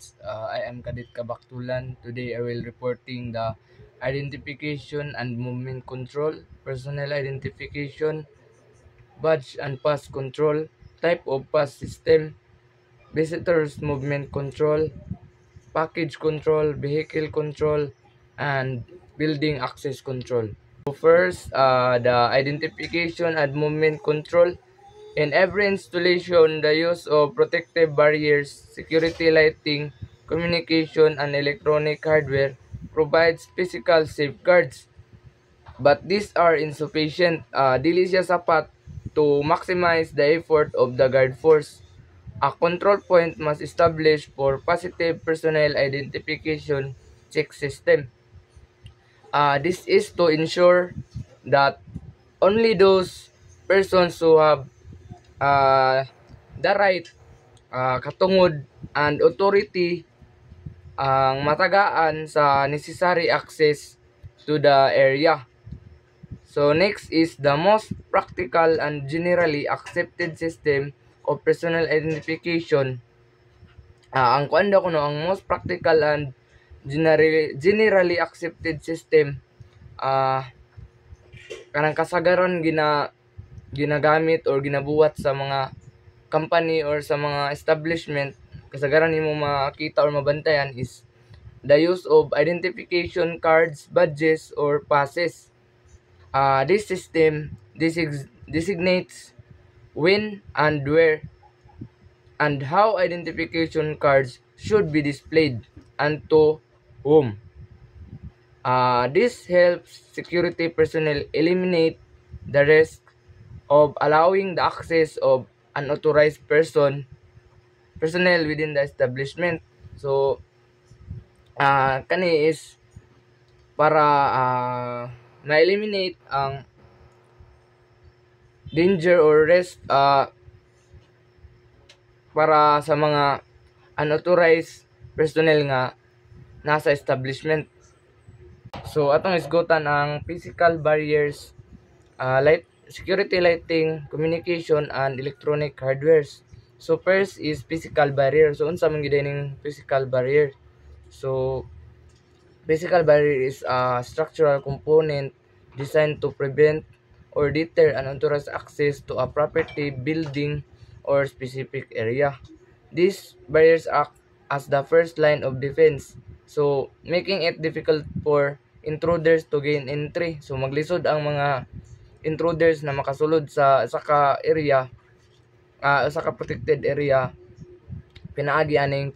Cadets. I am Cadet Kabaktulan. Today I will reporting the identification and movement control, personnel identification, badge and pass control, type of pass system, visitors movement control, package control, vehicle control, and building access control. So first, the identification and movement control. In every installation, the use of protective barriers, security lighting, communication, and electronic hardware provides physical safeguards. But these are insufficient. Dili siya sapat to maximize the effort of the guard force. A control point must establish for positive personnel identification check system. This is to ensure that only those persons who have the right, katungod, and authority ang matagaan sa necessary access to the area. So next is the most practical and generally accepted system of personal identification. Ang kuanda ko no, ang most practical and generally accepted system, kanang kasagaran ginagamit or ginabuhat sa mga company or sa mga establishment, kasagaran nimo makita or mabantayan is the use of identification cards, badges, or passes. This system designates when and where and how identification cards should be displayed and to whom. This helps security personnel eliminate the risk of allowing the access of unauthorized personnel within the establishment. So, kani is para na-eliminate ang danger or risk para sa mga unauthorized personnel nga nasa establishment. So atong isgutan ang physical barriers, security lighting, communication, and electronic hardwares. So first is physical barrier. So unsa man gyud ning physical barrier? So physical barrier is a structural component designed to prevent or deter unauthorized access to a property, building, or specific area. These barriers act as the first line of defense, so making it difficult for intruders to gain entry. So maglisod ang mga intruders na makasulod sa ka area, sa ka protected area, pinaagi aning